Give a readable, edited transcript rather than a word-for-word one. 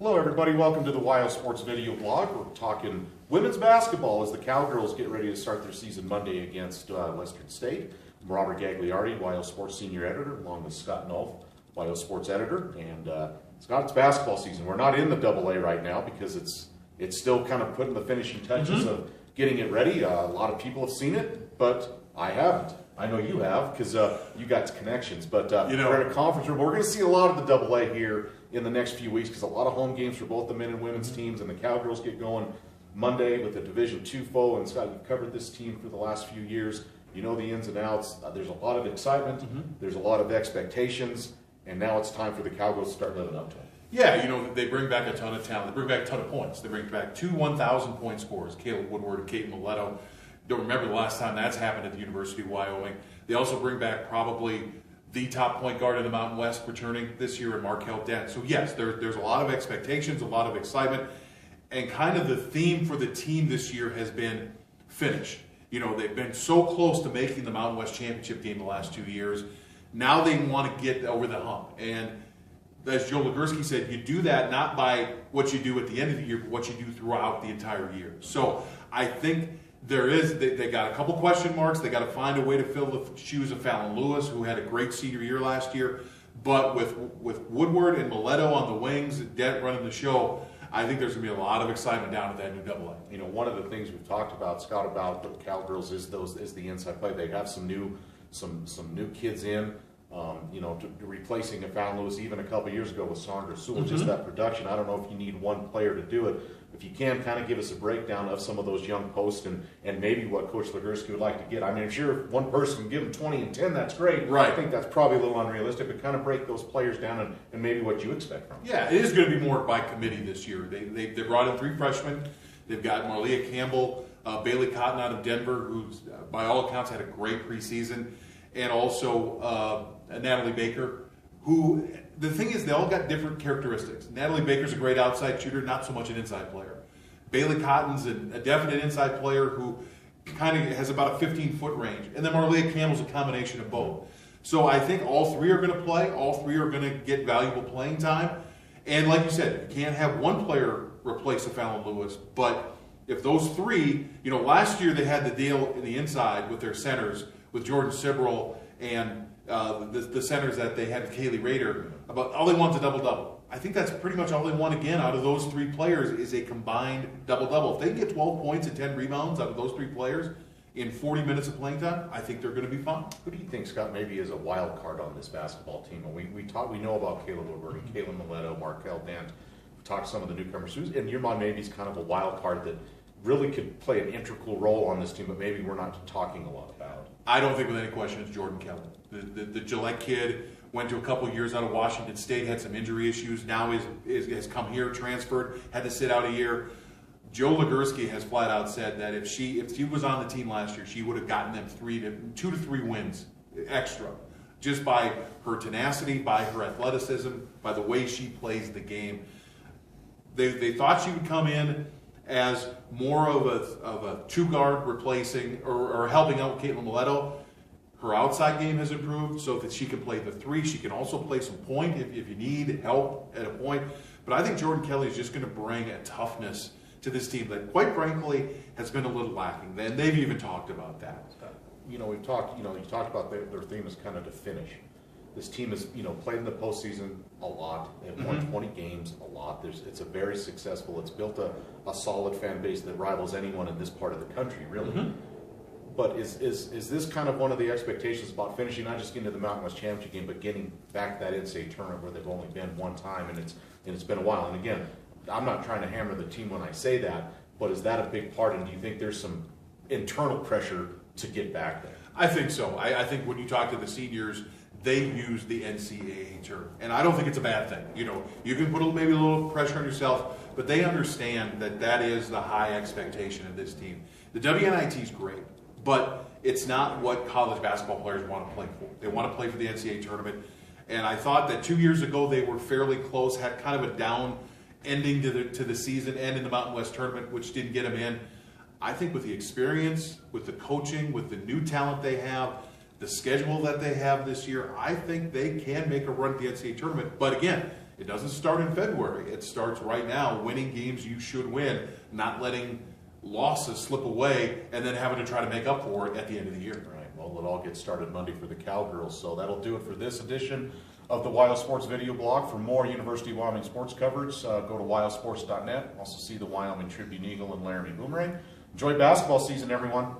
Hello everybody, welcome to the WyoSports video blog. We're talking women's basketball as the Cowgirls get ready to start their season Monday against Western State. I'm Robert Gagliardi, WyoSports senior editor, along with Scott Nulph, WyoSports editor. And Scott, it's basketball season. We're not in the AA right now because it's still kind of putting the finishing touches of getting it ready. A lot of people have seen it, but I haven't. I know you have because you got connections. But we're in a conference room. We're going to see a lot of the AA here in the next few weeks because a lot of home games for both the men and women's teams, and the Cowgirls get going Monday with a Division II foe. And Scott, you've covered this team for the last few years. You know the ins and outs. There's a lot of excitement. There's a lot of expectations, and now it's time for the Cowgirls to start living up to it. Yeah, they bring back a ton of talent. They bring back a ton of points. They bring back two 1,000-point scorers, Caleb Woodward and Kate Mileto. Don't remember the last time that's happened at the University of Wyoming. They also bring back probably the top point guard in the Mountain West returning this year in Markel Dent. So yes, there's a lot of expectations, a lot of excitement, and kind of the theme for the team this year has been finish. They've been so close to making the Mountain West Championship game the last 2 years. Now they want to get over the hump. And as Joe Legursky said, you do that not by what you do at the end of the year, but what you do throughout the entire year. So I think they got a couple question marks. They got to find a way to fill the shoes of Fallon Lewis, who had a great senior year last year. But with Woodward and Mileto on the wings, Dent running the show, I think there's going to be a lot of excitement down at that new AA. One of the things we've talked about, Scott, about the Cowgirls is the inside play. They have some new kids in. Replacing a Fallon Lewis even a couple years ago with Sandra Sewell, just that production. I don't know if you need one player to do it. If you can, kind of give us a breakdown of some of those young posts and maybe what Coach Legursky would like to get. I mean, I'm sure if one person can give them 20 and 10, that's great. Right. I think that's probably a little unrealistic, but kind of break those players down and maybe what you expect from them. Yeah, it is going to be more by committee this year. They brought in 3 freshmen. They've got Marlia Campbell, Bailey Cotton out of Denver, who's by all accounts had a great preseason, and also Natalie Baker, who, the thing is, they all got different characteristics. Natalie Baker's a great outside shooter, not so much an inside player. Bailey Cotton's a definite inside player who kind of has about a 15-foot range. And then Marlia Campbell's a combination of both. So I think all 3 are going to play. All 3 are going to get valuable playing time. And like you said, you can't have one player replace a Fallon Lewis. But if those 3, last year they had the deal in the inside with their centers, with Jordan Sibrel and the centers that they had with Kaylee Rader, about all they want is a double-double. I think that's pretty much all they want again out of those 3 players is a combined double-double. If they can get 12 points and 10 rebounds out of those 3 players in 40 minutes of playing time, I think they're going to be fun. Who do you think, Scott, maybe is a wild card on this basketball team? We know about Caleb Woodward and Kayla Mileto, Markel Dent. We talked to some of the newcomers. Who's in your mind maybe is kind of a wild card that really could play an integral role on this team, but maybe we're not talking a lot about? I don't think with any question it's Jordan Kelly. The Gillette kid went to a couple of years out of Washington State, had some injury issues, now has come here, transferred, had to sit out a year. Joe Legursky has flat out said that if she was on the team last year, she would have gotten them 2 to 3 wins extra, just by her tenacity, by her athleticism, by the way she plays the game. They thought she would come in as more of a 2-guard replacing or helping out Caitlin Mileto. Her outside game has improved so that she can play the 3. She can also play some point if you need help at a point. But I think Jordan Kelly is just going to bring a toughness to this team that, quite frankly, has been a little lacking. And they've even talked about that. We've talked. You talked about their theme is kind of to finish. This team has, played in the postseason a lot. They've won 20 games a lot. It's a very successful. It's built a solid fan base that rivals anyone in this part of the country, really. But is this kind of one of the expectations about finishing, not just getting to the Mountain West Championship game, but getting back to that NCAA tournament where they've only been one time and it's been a while? And again, I'm not trying to hammer the team when I say that, but is that a big part? And do you think there's some internal pressure to get back there? I think so. I think when you talk to the seniors, they use the NCAA term, and I don't think it's a bad thing. You can put maybe a little pressure on yourself, but they understand that is the high expectation of this team. The WNIT is great, but it's not what college basketball players want to play for. They want to play for the NCAA tournament, and I thought that 2 years ago they were fairly close, had kind of a down ending to the season and in the Mountain West tournament, which didn't get them in. I think with the experience, with the coaching, with the new talent they have, the schedule that they have this year, I think they can make a run at the NCAA tournament. But again, it doesn't start in February. It starts right now, winning games you should win, not letting losses slip away, and then having to try to make up for it at the end of the year. Right. Well, it all gets started Monday for the Cowgirls. So that'll do it for this edition of the WyoSports video blog. For more University of Wyoming sports coverage, go to WyoSports.net. Also see the Wyoming Tribune Eagle and Laramie Boomerang. Enjoy basketball season, everyone.